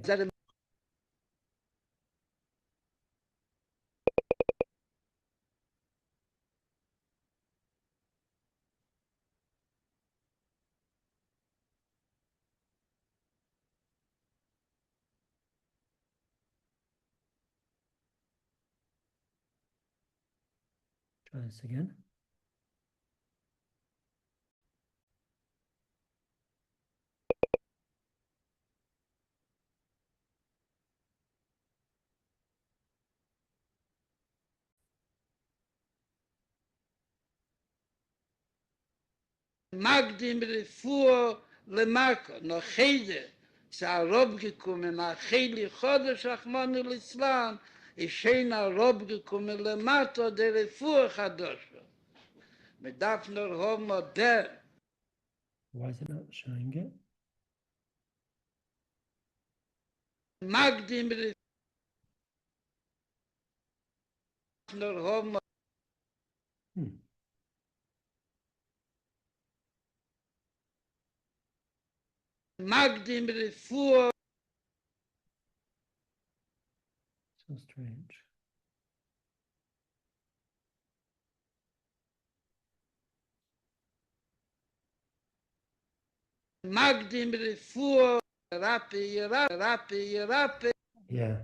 Speaker 1: Try this again.
Speaker 8: Magdim refuo lemako no cheder שהרוב gekommen nach Heli Chodesh Rachmanu Litzlan ist schön הרוב gekommen lemato der Refuah Chadosha. Man darf nur haben der.
Speaker 1: Why is it not showing it?
Speaker 8: Magdim nur haben Magdim Refuah
Speaker 1: So strange.
Speaker 8: Magdim Refuah Rape.
Speaker 1: Yeah.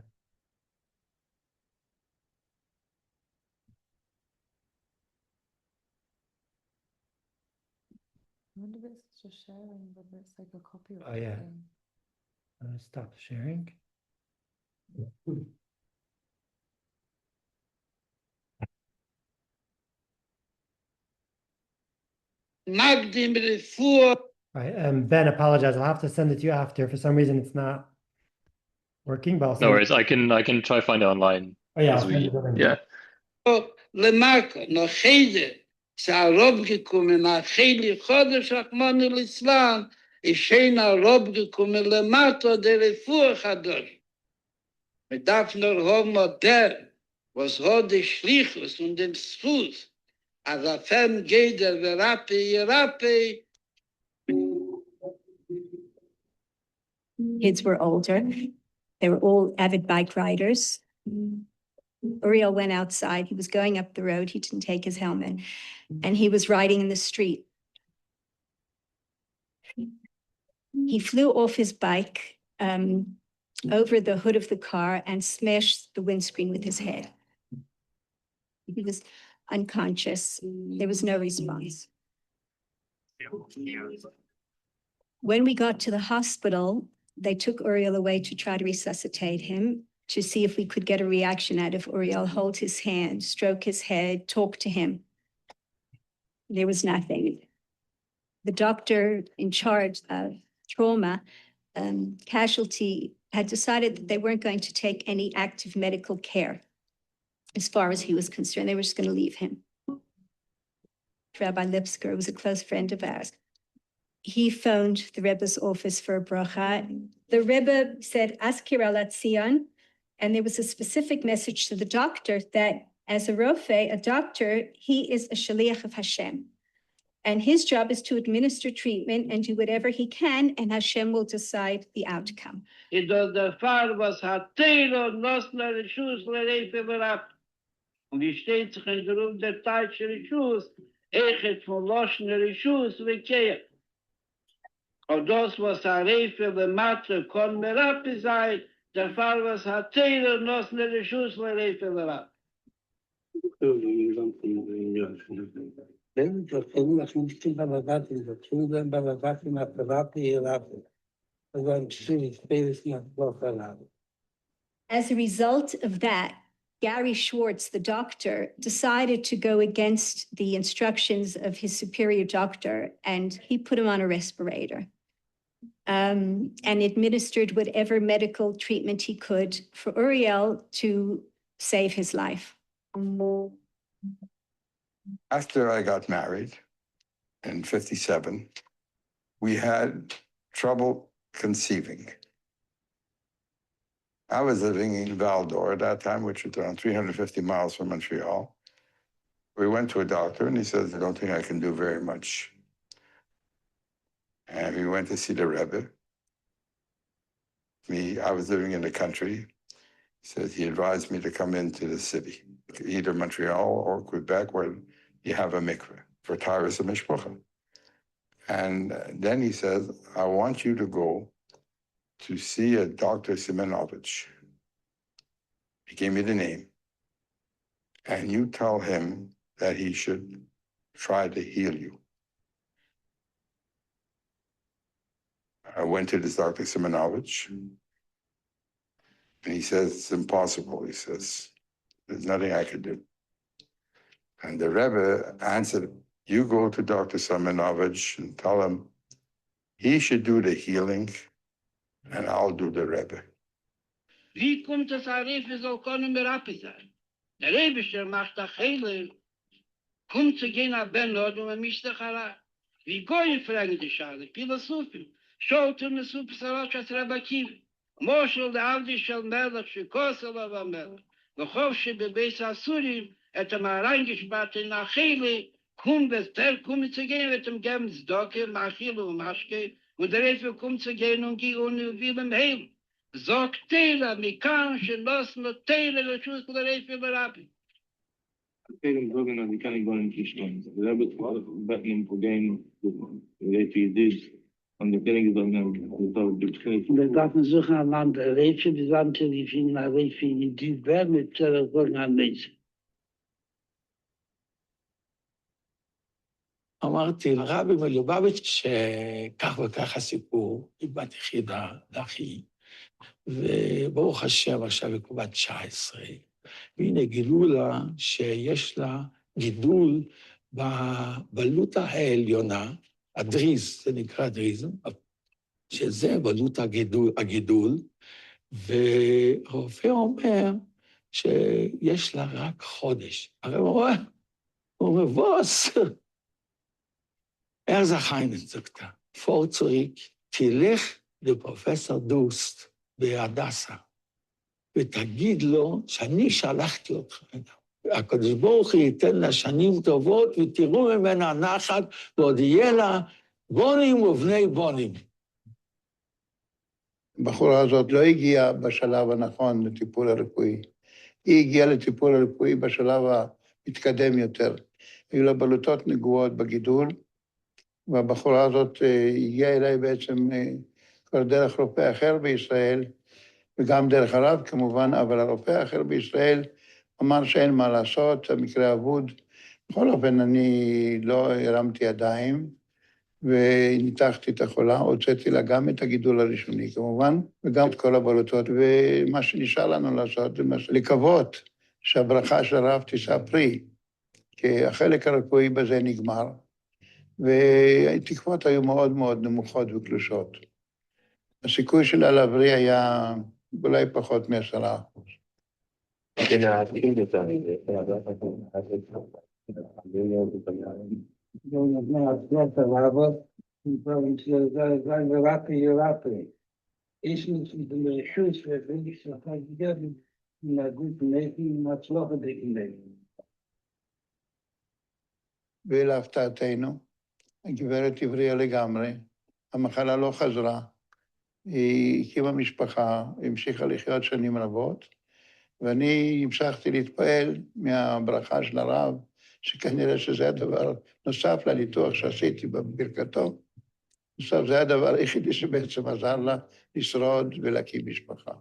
Speaker 2: I wonder if it's just sharing, whether it's like a copy or
Speaker 1: Oh, yeah.
Speaker 2: something.
Speaker 1: Stop sharing.
Speaker 8: Magdim Refuah.
Speaker 1: Right. Ben, apologize. I'll have to send it to you after. For some reason, it's not working. But I'll
Speaker 7: No
Speaker 1: send
Speaker 7: worries. I can try find it online.
Speaker 1: Oh yeah,
Speaker 7: as
Speaker 1: I'll send you the link.
Speaker 7: yeah.
Speaker 8: למאקו, no cheder, שהרוב gekommen nach Heli Chodesh Rachmanu Litzlan, ist schön הרוב gekommen lemato der Refuah Chadosh. Man darf nur haben der, was hat die Schlichus und den Schus, als fern geht Rape.
Speaker 9: Kids were older. They were all avid bike riders. Uriel went outside. He was going up the road. He didn't take his helmet. And he was riding in the street. He flew off his bike over the hood of the car and smashed the windscreen with his head. He was unconscious. There was no response. When we got to the hospital, they took Uriel away to try to resuscitate him, to see if we could get a reaction out of Uriel, hold his hand, stroke his head, talk to him. There was nothing. The doctor in charge of trauma, casualty, had decided that they weren't going to take any active medical care as far as he was concerned. They were just going to leave him. Rabbi Lipsker was a close friend of ours. He phoned the Rebbe's office for a bracha. The Rebbe said, Askir al Atzion, and there was a specific message to the doctor that as a rofe, a doctor, he is a shaliach of Hashem. And his job is to administer treatment and do whatever he can, and Hashem will decide the outcome.
Speaker 8: it does the Fall, was hat Teilo, Nosler, Schuss, Lerefe, Verab. Und wie steht sich in der Ruf der Teitsche Schuss, Echet von Loschner Schuss, Wekehr. Und das, was Refe, der Mathe, kon mir ab sein, der Fall, was hat Teilo, Nosler, Schuss, Lerefe, Verab.
Speaker 9: As a result of that, Gary Schwartz, the doctor, decided to go against the instructions of his superior doctor, and he put him on a respirator and administered whatever medical treatment he could for Uriel to save his life.
Speaker 10: After I got married in 57, we had trouble conceiving. I was living in Val-d'Or at that time, which was around 350 miles from Montreal. We went to a doctor and he says, I don't think I can do very much. And we went to see the Rebbe. I was living in the country. He said he advised me to come into the city, either Montreal or Quebec, where you have a mikveh for Taharas HaMishpacha. And then he says, I want you to go to see a Dr. Simonovich. He gave me the name. And you tell him that he should try to heal you. I went to this Dr. Simonovich, and he says, it's impossible. He says, there's nothing I could do. And the Rebbe answered, you go to Dr. Simonovich and tell him he should do the healing, and I'll do the Rebbe.
Speaker 8: Wie kommt es Refe soll können mir ab sein? Der Rebischer macht a Heile, kommt zu gehen a Benod und mischt sich heran. Wie goyen fragen die Schale, Philosophen, schaut in der Subsarat als Rabakiv, Moschel der Avdishal Melech, Shikosel aber Melech, Wochow bebeis Asurim, mal reingespart in a Heile, kommt zu gehen mit dem Gems Docke, Machilo und Maschke, und der Refe kommt zu gehen und will ihm heilen. Sagt Taylor, Mikan, Shelos, no Taylor, der Schuss der Refe berappen.
Speaker 11: Tegen broken dat die kan ik wel in toestaan. We hebben het met een probleem, weet je dit, van de kennis dan
Speaker 8: Wir dachten so an Land Refe, die Sante, die finden a Refe, die werden mit Telefon an Menschen.
Speaker 12: אמרתי לרבי מלובביץ' שכך וכך הסיפור, היא בת יחידה לאחי, וברוך השם עכשיו היא בת 19, והנה גילו לה שיש לה גידול בבלוטה העליונה, הדריז, זה נקרא דריז, שזה בלוט הגידול, והרופא אומר שיש לה רק חודש. הרי הוא אומר, ווס, sagt er, vor zurück, תלך לפרופסור דוסט בהדסה, ותגיד לו שאני שלחתי אותך. הקדוש ברוך הוא ייתן לה שנים טובות, ותראו ממנה נחת, ועוד יהיה לה בונים ובני בונים.
Speaker 3: הבחורה הזאת לא הגיעה בשלב הנכון לטיפול הרפואי. היא הגיעה לטיפול הרפואי בשלב המתקדם יותר. היו לה בלוטות נגועות בגידול, והבחורה הזאת הגיעה אליי בעצם כבר דרך רופא אחר בישראל, וגם דרך הרב כמובן, אבל הרופא האחר בישראל אמר שאין מה לעשות, המקרה אבוד. בכל אופן, אני לא הרמתי ידיים, וניתחתי את החולה, הוצאתי לה גם את הגידול הראשוני כמובן, וגם את כל הבלוטות, ומה שנשאר לנו לעשות זה לקוות שהברכה של הרב תישא פרי, כי החלק הרפואי בזה נגמר, והתקוות היו מאוד מאוד נמוכות וקלושות. הסיכוי שלה להבריא היה אולי פחות מ10%.
Speaker 8: Ich muss mit dem Schuss, wenn ich so kann geben, in einer guten Leben, in einer schwachen Leben.
Speaker 3: ולהפתעתנו,
Speaker 13: הגברת הבריאה לגמרי, המחלה לא חזרה, היא הקימה משפחה, המשיכה לחיות שנים רבות, ואני המשכתי להתפעל מהברכה של הרב, שכנראה שזה הדבר נוסף לניתוח שעשיתי בברכתו. בסוף זה הדבר היחידי שבעצם עזר לה לשרוד ולהקים משפחה.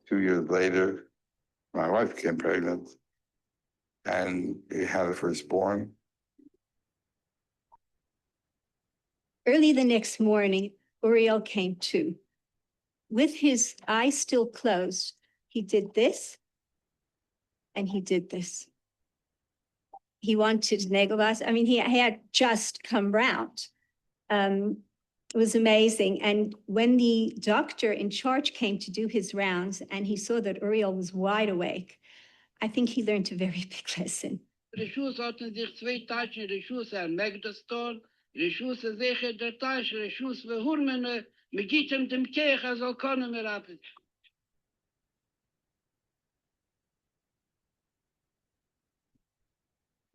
Speaker 10: Two years later, my wife became pregnant and we had a firstborn.
Speaker 9: Early the next morning, Uriel came to. With his eyes still closed, he did this and he did this. He wanted Negavas. I mean, he had just come round. It was amazing. And when the doctor in charge came to do his rounds and he saw that Uriel was wide awake, I think he learned a very big lesson.
Speaker 8: Rishus hatten sich zwei Taschen, Rishus Megdastor, Rishus sicher der Tasch, Rishus Hurmene, mit Gittem dem Keich, also können wir ab.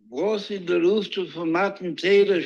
Speaker 8: Was ist der Ruf zu formaten Zähler